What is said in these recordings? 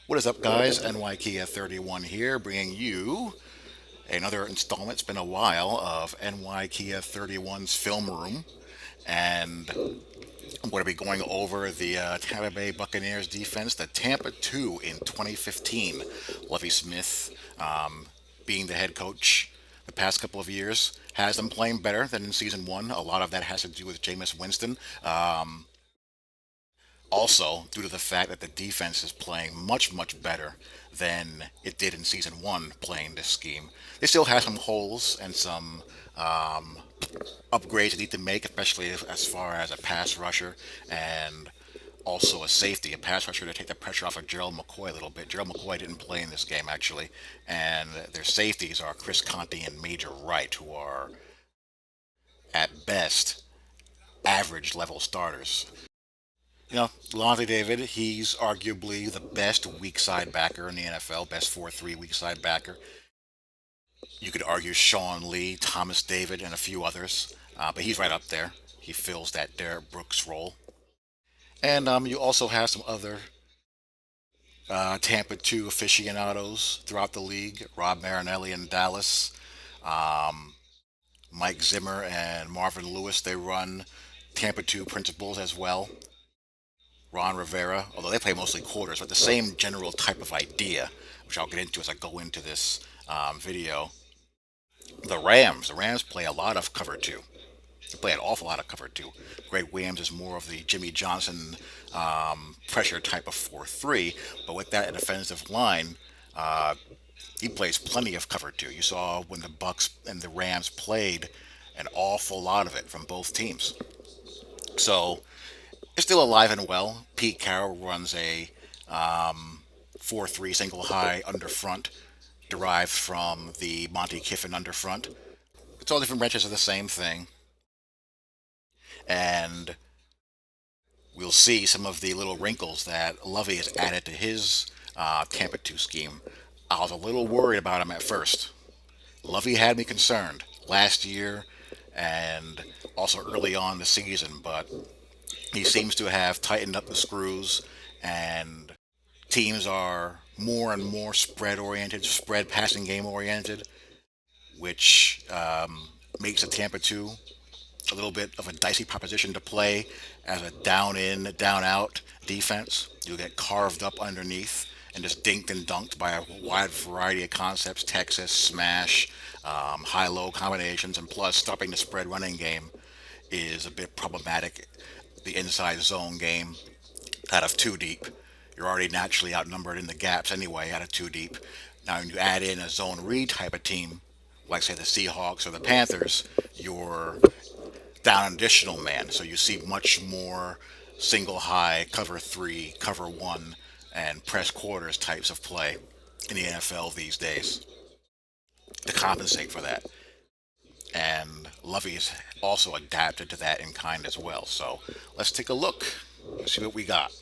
What is up, guys? NYKia 31 here, bringing you another installment. It's been a while of NYKia 31's Film Room, and I'm going to be going over the Tampa Bay Buccaneers defense, the Tampa 2 in 2015. Lovie Smith, being the head coach the past couple of years, has them playing better than in season one. A lot of that has to do with Jameis Winston. Also, due to the fact that the defense is playing much, much better than it did in season one playing this scheme. They still have some holes and some upgrades they need to make, especially as far as a pass rusher and also a safety, a pass rusher to take the pressure off of Gerald McCoy a little bit. Gerald McCoy didn't play in this game, actually, and their safeties are Chris Conte and Major Wright, who are, at best, average level starters. Lonnie David, he's arguably the best weak side backer in the NFL, best 4-3 weak side backer. You could argue Sean Lee, Thomas David, and a few others, but he's right up there. He fills that Derek Brooks role. And you also have some other Tampa 2 aficionados throughout the league. Rob Marinelli in Dallas, Mike Zimmer and Marvin Lewis, they run Tampa 2 principles as well. Ron Rivera, although they play mostly quarters, but the same general type of idea, which I'll get into as I go into this video. The Rams play a lot of cover two. They play an awful lot of cover two. Greg Williams is more of the Jimmy Johnson pressure type of 4-3, but with that defensive line, uh, he plays plenty of cover two. You saw when the Bucks and the Rams played an awful lot of it from both teams. So it's still alive and well. Pete Carroll runs a 4-3 single high under front, derived from the Monty Kiffin under front. It's all different branches of the same thing. And we'll see some of the little wrinkles that Lovey has added to his Tampa 2 scheme. I was a little worried about him at first. Lovey had me concerned last year and also early on the season, but he seems to have tightened up the screws, and teams are more and more spread oriented, spread passing game oriented, which makes the Tampa 2 a little bit of a dicey proposition to play as a down in, down out defense. You'll get carved up underneath and just dinked and dunked by a wide variety of concepts: Texas, smash, high low combinations, and plus stopping the spread running game is a bit problematic. The inside zone game out of two deep. You're already naturally outnumbered in the gaps anyway out of two deep. Now, when you add in a zone read type of team, like say the Seahawks or the Panthers, you're down an additional man. So you see much more single high, cover three, cover one, and press quarters types of play in the NFL these days to compensate for that. And Lovey's also adapted to that in kind as well. So let's take a look. Let's see what we got.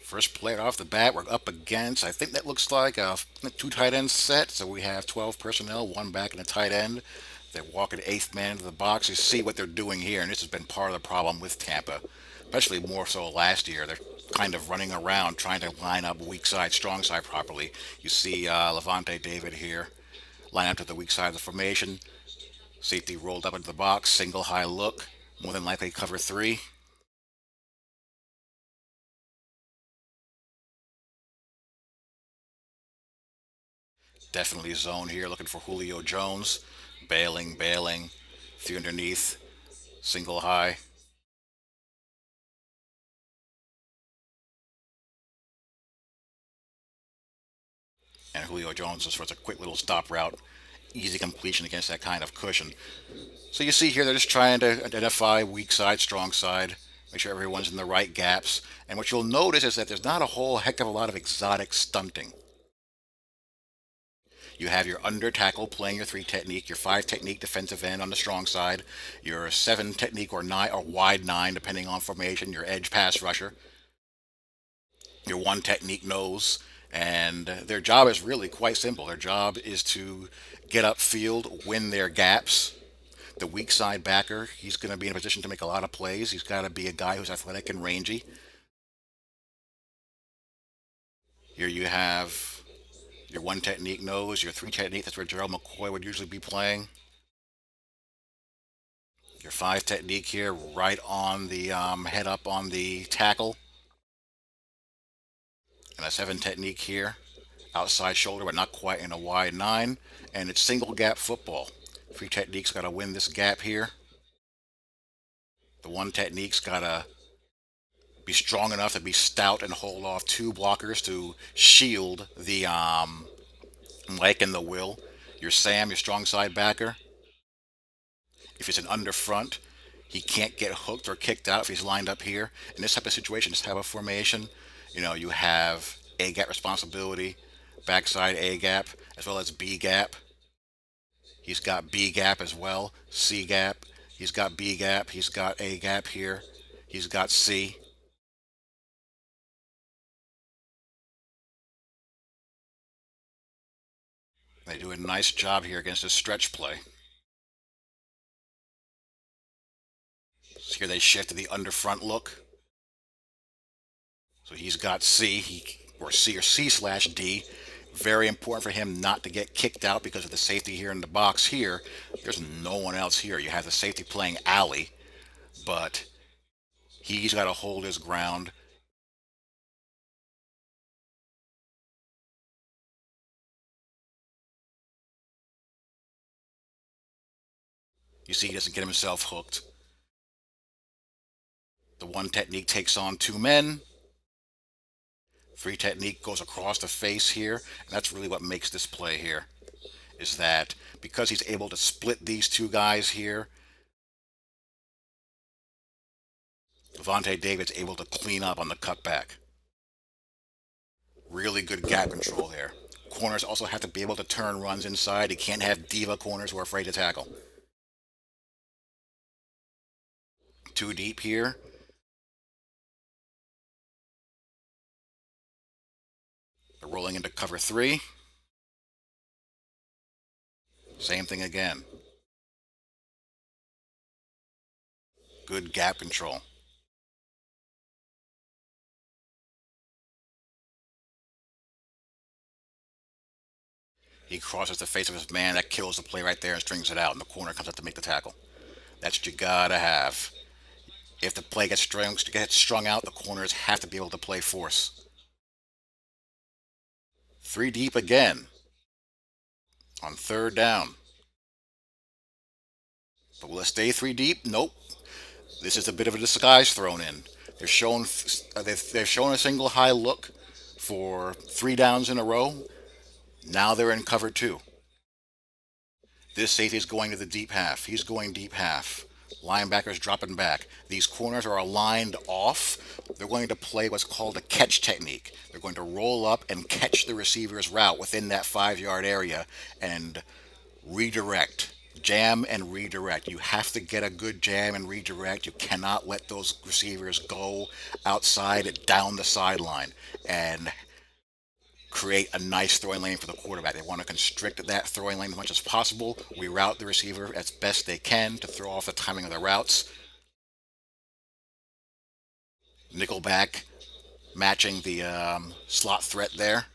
First player off the bat, we're up against, I think that looks like a two tight end set. So we have 12 personnel, one back and a tight end. They're walking eighth man into the box. You see what they're doing here, and this has been part of the problem with Tampa, especially more so last year. They're kind of running around trying to line up weak side, strong side properly. You see Levante David here line up to the weak side of the formation. Safety rolled up into the box, single high look, more than likely cover three. Definitely zone here, looking for Julio Jones. Bailing. Three underneath, single high. And Julio Jones just runs a quick little stop route. Easy completion against that kind of cushion. So you see here, they're just trying to identify weak side, strong side, make sure everyone's in the right gaps. And what you'll notice is that there's not a whole heck of a lot of exotic stunting. You have your under tackle playing your three technique, your five technique defensive end on the strong side, your seven technique or nine or wide nine depending on formation, your edge pass rusher, your one technique nose, and their job is really quite simple. Their job is to get upfield, win their gaps. The weak side backer, he's going to be in a position to make a lot of plays. He's got to be a guy who's athletic and rangy. Here you have your one technique nose, your three technique, that's where Gerald McCoy would usually be playing. Your five technique here, right on the head up on the tackle. And a seven technique here, outside shoulder, but not quite in a wide nine. And it's single gap football. Three technique's got to win this gap here. The one technique's got to be strong enough to be stout and hold off two blockers to shield the Mike and the Will. Your Sam, your strong side backer. If it's an under front, he can't get hooked or kicked out if he's lined up here. In this type of situation, this type of formation, you have A gap responsibility, backside A gap, as well as B gap. He's got B gap as well, C gap. He's got B gap. He's got A gap here. He's got C. They do a nice job here against this stretch play. So here they shift to the under front look. So he's got C or C slash D. Very important for him not to get kicked out because of the safety here in the box here. There's no one else here. You have the safety playing alley, but he's got to hold his ground. You see, he doesn't get himself hooked. The one technique takes on two men. Three technique goes across the face here. And that's really what makes this play here. Is that because he's able to split these two guys here, Levante David's able to clean up on the cutback. Really good gap control there. Corners also have to be able to turn runs inside. You can't have diva corners who are afraid to tackle. Too deep here. They're rolling into cover three. Same thing again. Good gap control. He crosses the face of his man. That kills the play right there and strings it out. And the corner comes up to make the tackle. That's what you gotta have. If the play gets strung out, the corners have to be able to play force. Three deep again on third down. But will it stay three deep? Nope. This is a bit of a disguise thrown in. They've shown a single high look for three downs in a row. Now they're in cover two. This safety is going to the deep half. He's going deep half. Linebackers dropping back. These corners are aligned off. They're going to play what's called a catch technique. They're going to roll up and catch the receiver's route within that 5 yard area and redirect. Jam and redirect. You have to get a good jam and redirect. You cannot let those receivers go outside down the sideline and create a nice throwing lane for the quarterback. They want to constrict that throwing lane as much as possible. We route the receiver as best they can to throw off the timing of the routes. Nickelback matching the slot threat there.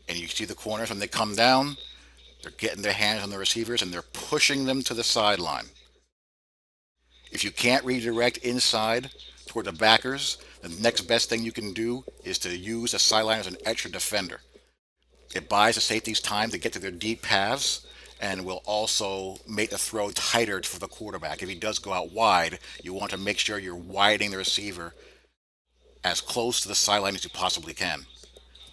And you see the corners when they come down, they're getting their hands on the receivers and they're pushing them to the sideline. If you can't redirect inside toward the backers, the next best thing you can do is to use the sideline as an extra defender. It buys the safeties time to get to their deep paths and will also make the throw tighter for the quarterback. If he does go out wide, you want to make sure you're widening the receiver as close to the sideline as you possibly can.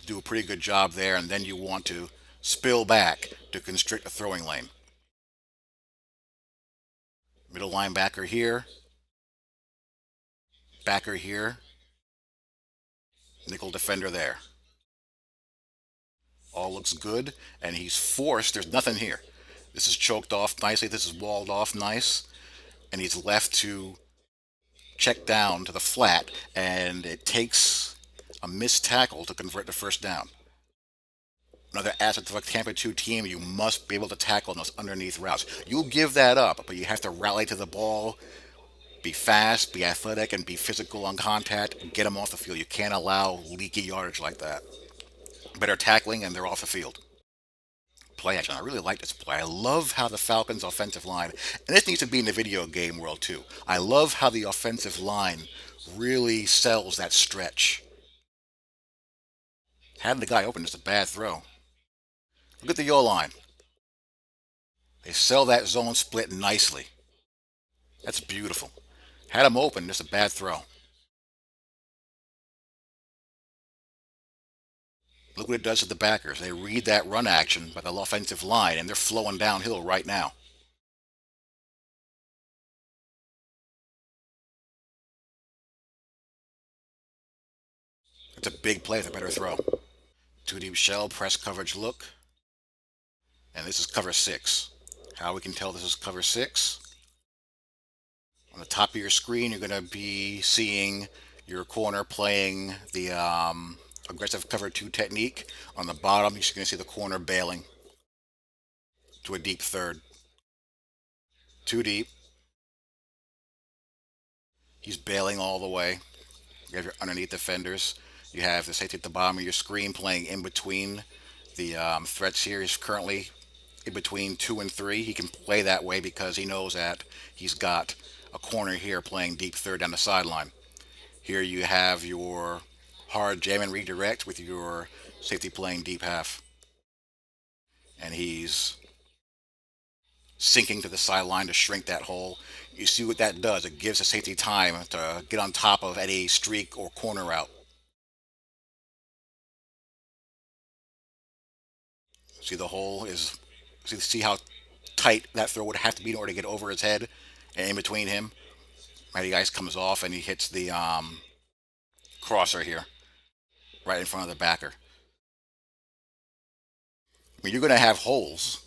Do a pretty good job there, and then you want to spill back to constrict the throwing lane. Middle linebacker here, backer here, nickel defender there. All looks good, and he's forced. There's nothing here. This is choked off nicely. This is walled off nice, and he's left to check down to the flat, and it takes a missed tackle to convert the first down. Another asset of a Tampa 2 team, you must be able to tackle in those underneath routes. You'll give that up, but you have to rally to the ball Be fast, be athletic, and be physical on contact. Get them off the field. You can't allow leaky yardage like that. Better tackling, and they're off the field. Play action. I really like this play. I love how the Falcons' offensive line, and this needs to be in the video game world too. I love how the offensive line really sells that stretch. Had the guy open, it's a bad throw. Look at the O line. They sell that zone split nicely. That's beautiful. Had him open, it's a bad throw. Look what it does to the backers. They read that run action by the offensive line, and they're flowing downhill right now. It's a big play with a better throw. Two deep shell, press coverage look, and this is cover six. How we can tell this is cover six? On the top of your screen, you're going to be seeing your corner playing the aggressive cover two technique. On the bottom, you're going to see the corner bailing to a deep third. Too deep. He's bailing all the way. You have your underneath defenders. You have the safety at the bottom of your screen playing in between the threats here. He's currently in between two and three. He can play that way because he knows that he's got a corner here playing deep third down the sideline. Here you have your hard jam and redirect with your safety playing deep half. And he's sinking to the sideline to shrink that hole. You see what that does. It gives the safety time to get on top of any streak or corner route. See the hole is see how tight that throw would have to be in order to get over his head and in between him. Mighty Ice comes off and he hits the crosser here, right in front of the backer. I mean, you're going to have holes,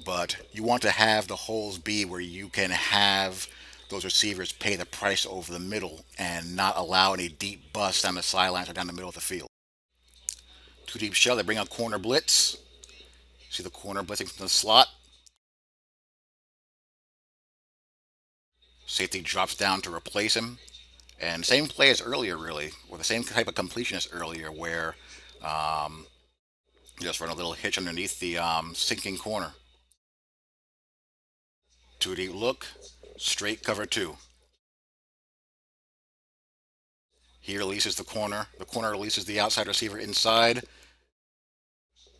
but you want to have the holes be where you can have those receivers pay the price over the middle and not allow any deep busts down the sidelines or down the middle of the field. Two deep shell, they bring out corner blitz. See the corner blitzing from the slot. Safety drops down to replace him. And same play as earlier, really, or the same type of completion as earlier, where um, you just run a little hitch underneath the sinking corner. Two deep look, straight cover two. He releases the corner. The corner releases the outside receiver inside.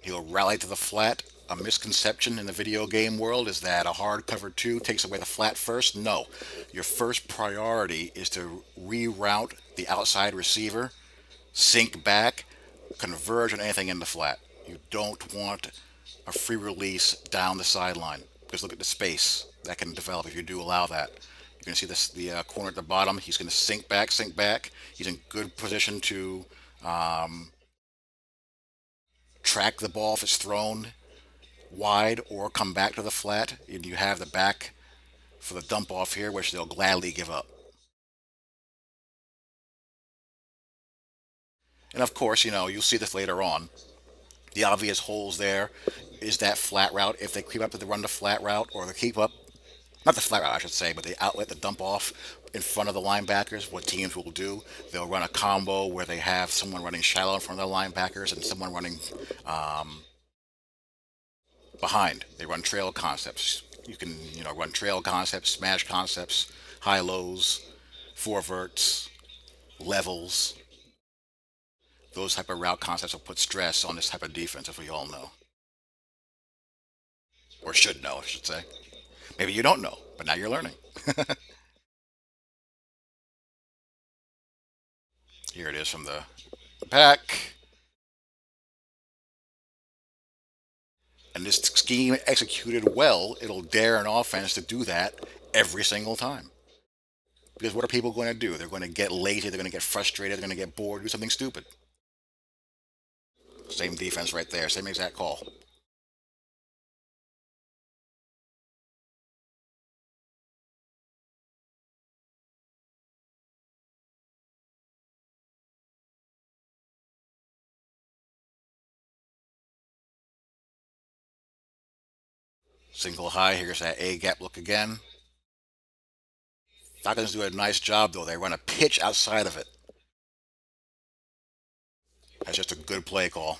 He'll rally to the flat. A misconception in the video game world is that a hard cover two takes away the flat first. No. Your first priority is to reroute the outside receiver, sink back, converge on anything in the flat. You don't want a free release down the sideline because look at the space that can develop if you do allow that. You're going to see this the corner at the bottom. He's going to sink back, sink back. He's in good position to track the ball if it's thrown wide or come back to the flat. And you have the back for the dump off here, which they'll gladly give up. And of course, you'll see this later on. The obvious holes there is that flat route. If they keep up to the run the flat route, or they keep up, not the flat route, I should say, but the outlet, the dump off in front of the linebackers, what teams will do, they'll run a combo where they have someone running shallow in front of the linebackers and someone running behind. They run trail concepts. You can, run trail concepts, smash concepts, high lows, four verts, levels. Those type of route concepts will put stress on this type of defense, if we all know. Or should know, I should say. Maybe you don't know, but now you're learning. Here it is from the back. And this scheme executed well, it'll dare an offense to do that every single time. Because what are people going to do? They're going to get lazy, they're going to get frustrated, they're going to get bored, do something stupid. Same defense right there, same exact call. Single high, here's that A gap look again. Falcons do a nice job though. They run a pitch outside of it. That's just a good play call.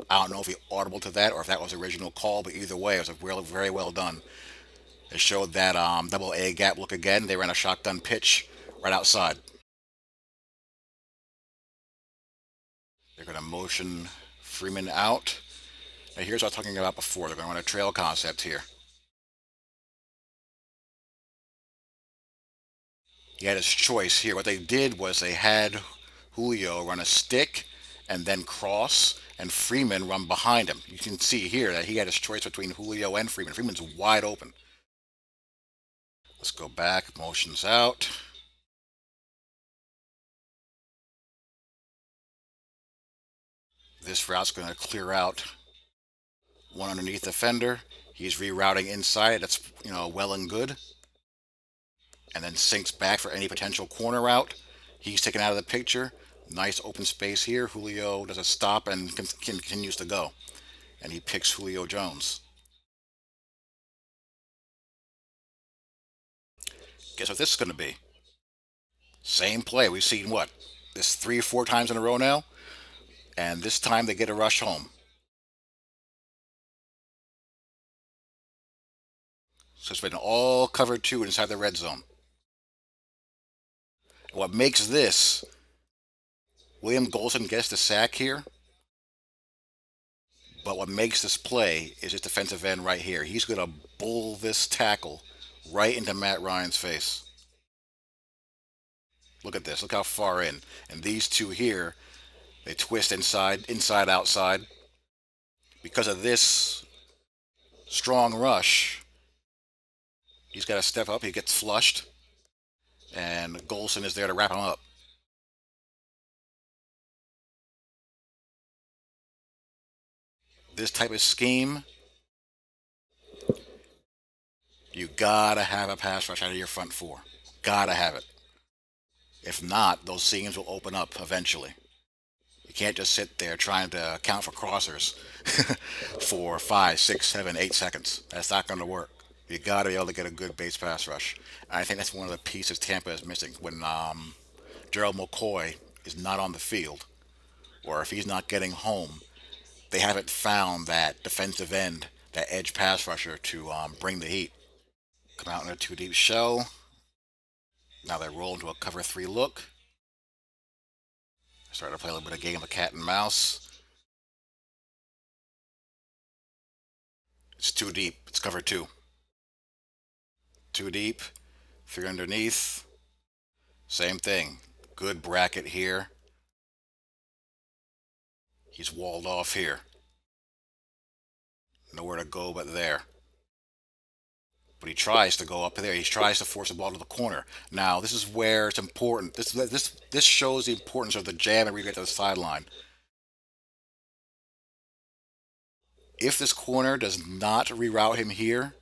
I don't know if he audible to that or if that was original call, but either way, it was a very well done. It showed that double A gap look again. They ran a shotgun pitch right outside. They're going to motion Freeman out. Now here's what I was talking about before. They're going to run a trail concept here. He had his choice here. What they did was they had Julio run a stick and then cross, and Freeman run behind him. You can see here that he had his choice between Julio and Freeman. Freeman's wide open. Let's go back. Motions out. This route's going to clear out one underneath the fender. He's rerouting inside. That's well and good. And then sinks back for any potential corner route. He's taken out of the picture. Nice open space here. Julio does a stop and continues to go. And he picks Julio Jones. Guess what this is going to be? Same play. We've seen what? This 3 or 4 times in a row now. And this time they get a rush home. So it's been all covered two inside the red zone. What makes this, William Golson gets the sack here, but what makes this play is his defensive end right here. He's going to bull this tackle right into Matt Ryan's face. Look at this. Look how far in. And these two here, they twist inside, inside, outside. Because of this strong rush, he's got to step up. He gets flushed, and Golson is there to wrap him up. This type of scheme, you gotta have a pass rush out of your front four. Gotta have it. If not, those seams will open up eventually. You can't just sit there trying to count for crossers for 5, 6, 7, 8 seconds. That's not going to work. You got to be able to get a good base pass rush. And I think that's one of the pieces Tampa is missing. When Gerald McCoy is not on the field, or if he's not getting home, they haven't found that defensive end, that edge pass rusher to bring the heat. Come out in a two deep shell. Now they roll into a cover three look. Start to play a little bit of game of cat and mouse. It's too deep. It's cover two. Too deep. Three underneath. Same thing. Good bracket here. He's walled off here. Nowhere to go but there. But he tries to go up there. He tries to force the ball to the corner. Now, this is where it's important. This shows the importance of the jam and get to the sideline. If this corner does not reroute him here,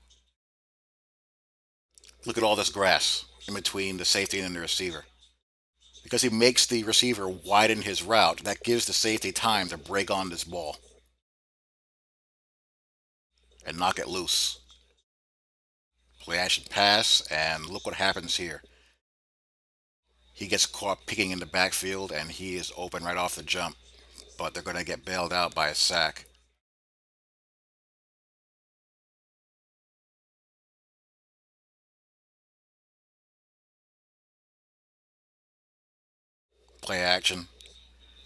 look at all this grass in between the safety and the receiver. Because he makes the receiver widen his route, that gives the safety time to break on this ball and knock it loose. Play action pass, and look what happens here. He gets caught picking in the backfield, and he is open right off the jump. But they're going to get bailed out by a sack. Play action.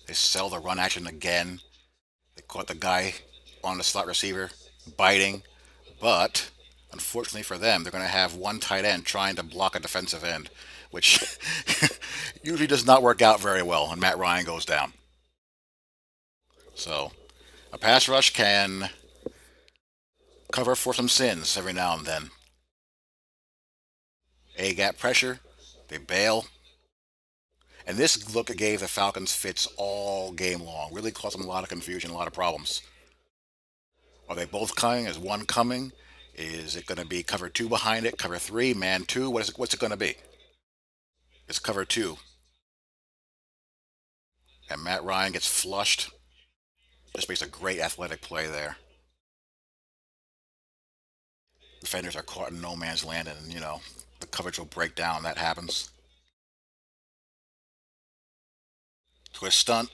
They sell the run action again. They caught the guy on the slot receiver biting, but unfortunately for them, they're going to have one tight end trying to block a defensive end, which usually does not work out very well when Matt Ryan goes down. So a pass rush can cover for some sins every now and then. A gap pressure, they bail. And this look gave the Falcons fits all game long. Really caused them a lot of confusion, a lot of problems. Are they both coming? Is one coming? Is it going to be cover two behind it? Cover three, man two? What's it going to be? It's cover two. And Matt Ryan gets flushed. Just makes a great athletic play there. Defenders are caught in no man's land, and the coverage will break down. That happens. Twist stunt.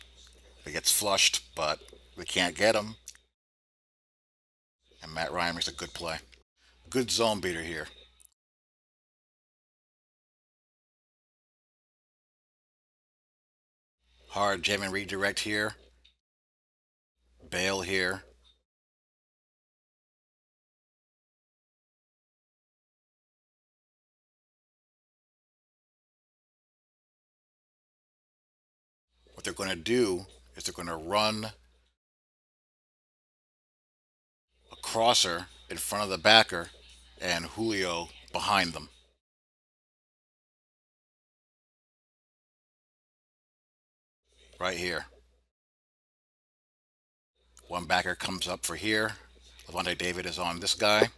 It gets flushed, but we can't get him. And Matt Ryan makes a good play. Good zone beater here. Hard jam and redirect here. Bail here. What they're going to do is they're going to run a crosser in front of the backer and Julio behind them. Right here. One backer comes up for here. Levante David is on this guy.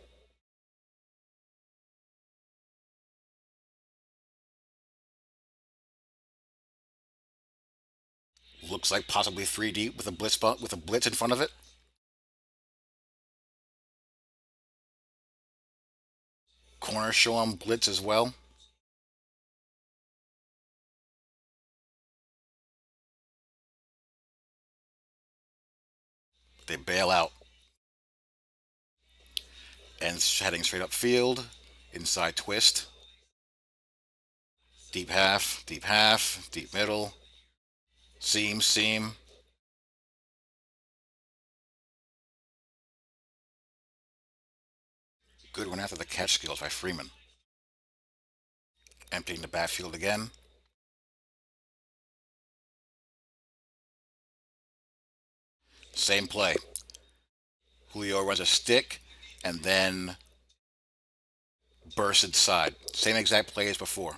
Looks like possibly three deep with a blitz in front of it. Corner show him blitz as well. They bail out and heading straight up field. Inside twist. Deep half, deep half, deep middle. Seam, seam. Good one after the catch skills by Freeman. Emptying the backfield again. Same play. Julio runs a stick and then bursts inside. Same exact play as before.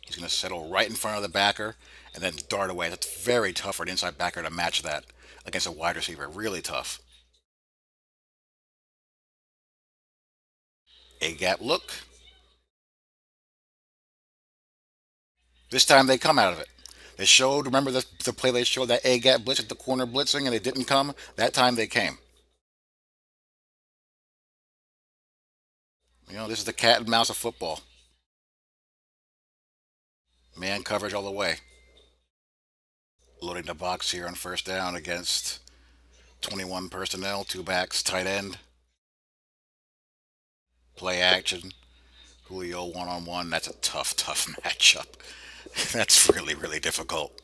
He's going to settle right in front of the backer and then dart away. That's very tough for an inside backer to match that against a wide receiver. Really tough. A gap look. This time they come out of it. They showed, remember the play they showed that A gap blitz at the corner blitzing and they didn't come? That time they came. This is the cat and mouse of football. Man coverage all the way. Loading the box here on first down against 21 personnel, two backs, tight end. Play action. Julio one on one. That's a tough, tough matchup. That's really, really difficult.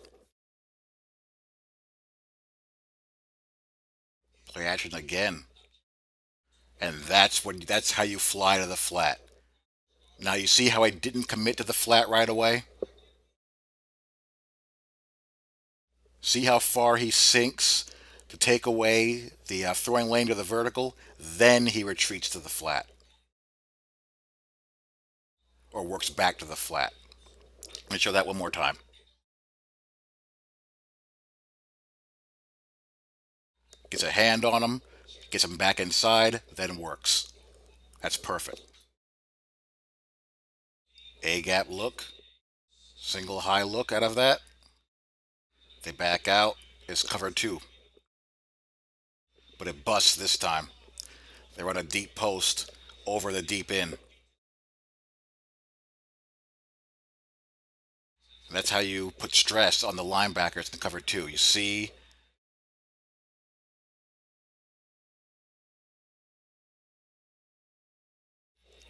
Play action again. And that's how you fly to the flat. Now you see how I didn't commit to the flat right away? See how far he sinks to take away the throwing lane to the vertical? Then he retreats to the flat. Or works back to the flat. Let me show that one more time. Gets a hand on him, gets him back inside, then works. That's perfect. A gap look, single high look out of that. They back out. It's cover two. But it busts this time. They run a deep post over the deep in. And that's how you put stress on the linebackers in cover two. You see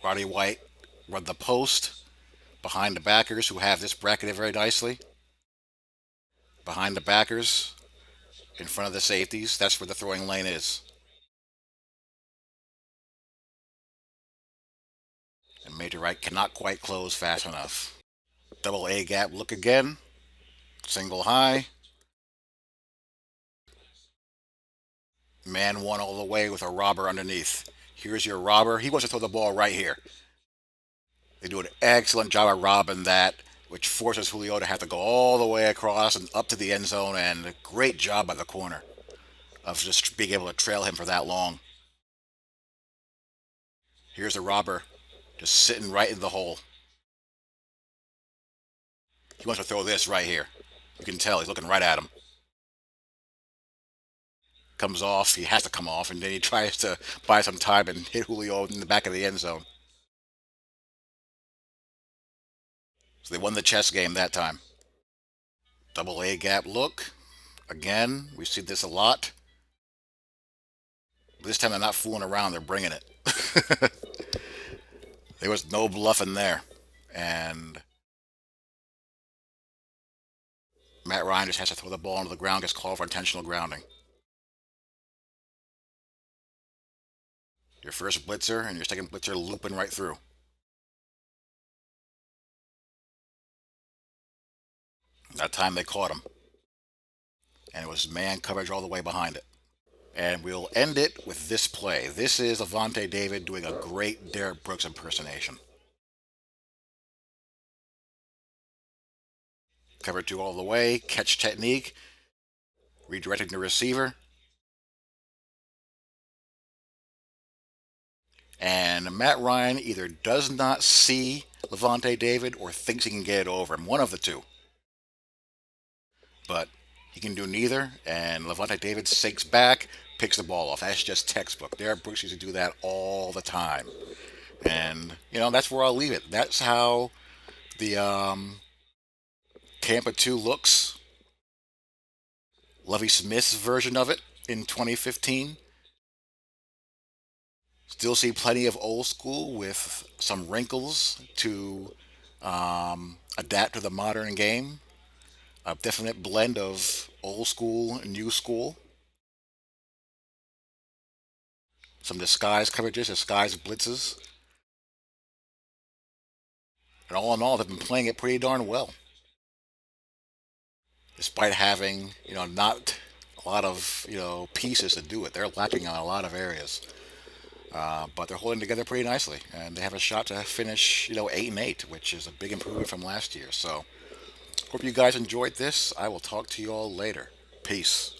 Roddy White run the post behind the backers who have this bracketed very nicely. Behind the backers, in front of the safeties. That's where the throwing lane is. And Major Wright cannot quite close fast enough. Double A gap look again. Single high. Man one all the way with a robber underneath. Here's your robber. He wants to throw the ball right here. They do an excellent job of robbing that, which forces Julio to have to go all the way across and up to the end zone. And a great job by the corner of just being able to trail him for that long. Here's the robber just sitting right in the hole. He wants to throw this right here. You can tell he's looking right at him. Comes off. He has to come off, and then he tries to buy some time and hit Julio in the back of the end zone. So they won the chess game that time. Double A gap look. Again, we see this a lot. This time they're not fooling around. They're bringing it. There was no bluffing there. And Matt Ryan just has to throw the ball into the ground, gets called for intentional grounding. Your first blitzer and your second blitzer looping right through. That time they caught him. And it was man coverage all the way behind it. And we'll end it with this play. This is Avante David doing a great Derek Brooks impersonation. Cover two all the way, catch technique, redirecting the receiver. And Matt Ryan either does not see Levante David or thinks he can get it over him. One of the two. But he can do neither. And Levante David sinks back, picks the ball off. That's just textbook. Derek Brooks used to do that all the time. And, that's where I'll leave it. That's how the Tampa 2 looks. Lovie Smith's version of it in 2015. Still see plenty of old school with some wrinkles to adapt to the modern game. A definite blend of old school and new school. Some disguised coverages, disguised blitzes. And all in all, they've been playing it pretty darn well. Despite having, not a lot of, pieces to do it. They're lacking on a lot of areas. But they're holding together pretty nicely, and they have a shot to finish, 8-8, which is a big improvement from last year. So, hope you guys enjoyed this. I will talk to you all later. Peace.